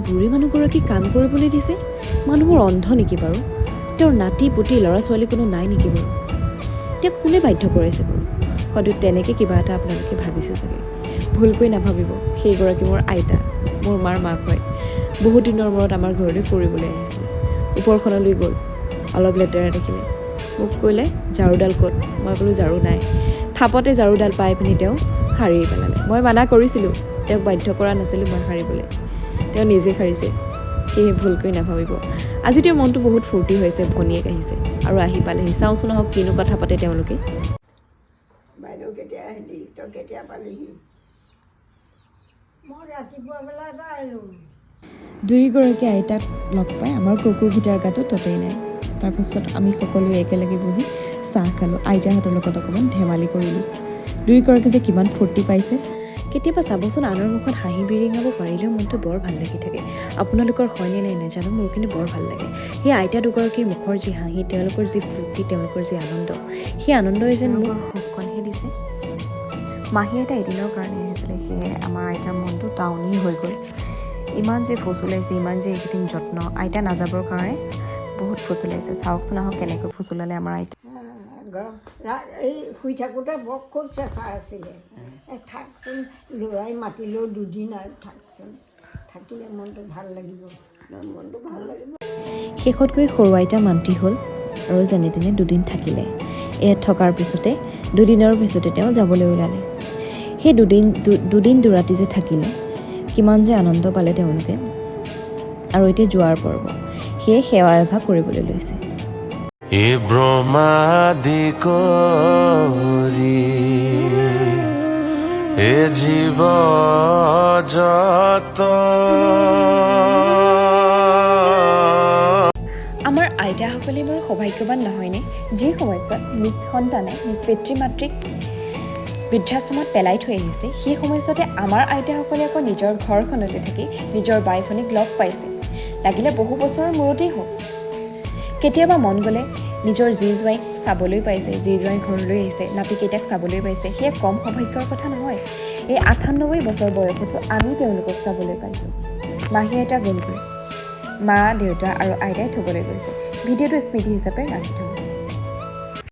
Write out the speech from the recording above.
বুঢ়ী মানুহগৰাকী কাম কৰিবলৈ দিছে? মানুহবোৰ অন্ধ নেকি বাৰু? তেওঁৰ নাতি পুতি ল'ৰা ছোৱালী কোনো নাই নেকি বাৰু? তেওঁক কোনে বাধ্য কৰাইছে বাৰু? হয়তো তেনেকৈ কিবা এটা আপোনালোকে ভাবিছে চাগে। ভুলকৈ নাভাবিব, সেইগৰাকী মোৰ আইতা, মোৰ মাৰ মাক হয়। বহুত দিনৰ মূৰত আমাৰ ঘৰলৈ ফুৰিবলৈ আহিছিলে। ওপৰখনলৈ গ'ল, অলপ লেতেৰা দেখিলে, মোক ক'লে ঝাৰুডাল ক'ত? মই ক'লোঁ ঝাৰু নাই। থাপতে ঝাৰুডাল পাই পিনি তেওঁ সাৰি পেলালে। মই মানা কৰিছিলোঁ, তেওঁক বাধ্য কৰা নাছিলোঁ মই সাৰিবলৈ। তেওঁ নিজে সাৰিছে, সেয়েহে ভুলকৈ নাভাবিব। আজি তেওঁৰ মনটো বহুত ফূৰ্তি হৈছে, ভনীয়েক আহিছে আৰু আহি পালেহি। চাওঁচোন আহক কিনো কথা পাতে তেওঁলোকে। বাইদেউ কেতিয়া আহিলি? তই কেতিয়া পালিহি? মই ৰাতিপুৱা বেলা এটা আহিলোঁ। দুয়োগৰাকী আইতাক লগ পাই আমাৰ কুকুৰকেইটাৰ গাতো ততেই নাই। তাৰপাছত আমি সকলোৱে একেলগে বহি চাহ খালোঁ, আইতাহঁতৰ লগত অকণমান ধেমালি কৰিলোঁ। দুয়োগৰাকী যে কিমান ফূৰ্তি পাইছে। কেতিয়াবা চাবচোন, আনৰ মুখত হাঁহি বিৰিঙাব পাৰিলেও মনটো বৰ ভাল লাগি থাকে। আপোনালোকৰ হয়নে নাই নাজানো, মোৰ কিন্তু বৰ ভাল লাগে। সেই আইতা দুগৰাকীৰ মুখৰ যি হাঁহি, তেওঁলোকৰ যি ফূৰ্তি, তেওঁলোকৰ যি আনন্দ, সেই আনন্দই যেন মোৰ সুখকণহে দিছে। মাহী আইতা এদিনৰ কাৰণে আহিছিলে, সেয়ে আমাৰ আইতাৰ মনটো টাউনি হৈ গ'ল। ইমান যে ফুচুলাইছে, ইমান যে এইকেইদিন যত্ন, আইতা নাযাবৰ কাৰণে বহুত ফুচুলাইছে। চাওকচোন আহক কেনেকৈ ফুচুলালে আমাৰ আইতা। এই শুই থাকোঁতে বৰ খুব চেঁচা আছিলে। থাকচোন, ল'ৰাই মাতিলেও দুদিন আৰু থাকচোন, থাকিলে মনটো ভাল লাগিব, মনটো ভাল লাগিব। শেষত গৈ সৰু আইতা মান্তি হ'ল আৰু যেনে তেনে দুদিন থাকিলে। ইয়াত থকাৰ পিছতে দুদিনৰ পিছতে তেওঁ যাবলৈ ওলালে। সেই দুদিন দুৰাতি যে থাকিলে, কিমান যে আনন্দ পালে তেওঁলোকে। আৰু এতিয়া যোৱাৰ পৰ্ব, সেয়ে সেৱা এভাগ কৰিবলৈ লৈছে। এ ব্ৰহ্মাদি কৰি এ জীৱ জগত। আমাৰ আইতাসকলে বাৰু সৌভাগ্যৱান নহয়নে? যি সময়ছোৱাত নিজ সন্তানে নিজ পিতৃ মাতৃক বৃদ্ধাশ্ৰমত পেলাই থৈ আহিছে, সেই সময়ছোৱাতে আমাৰ আইতাসকলে আকৌ নিজৰ ঘৰখনতে থাকি নিজৰ বাই ভনীক লগ পাইছে, লাগিলে বহু বছৰৰ মূৰতেই হওক। কেতিয়াবা মন গ'লে নিজৰ জী জোঁৱাইক চাবলৈ পাইছে, জী জোঁৱাই ঘৰলৈ আহিছে, নাতিকেইটাক চাবলৈ পাইছে, সেয়া কম সৌভাগ্যৰ কথা নহয়। এই ৯৮ বছৰ বয়সতো আমি তেওঁলোকক চাবলৈ পাইছোঁ। মাহী আইতা গ'লগৈ, মা দেউতা আৰু আইতাই থ'বলৈ গৈছে। ভিডিঅ'টো স্মৃতি হিচাপে ৰাখি থ'ব।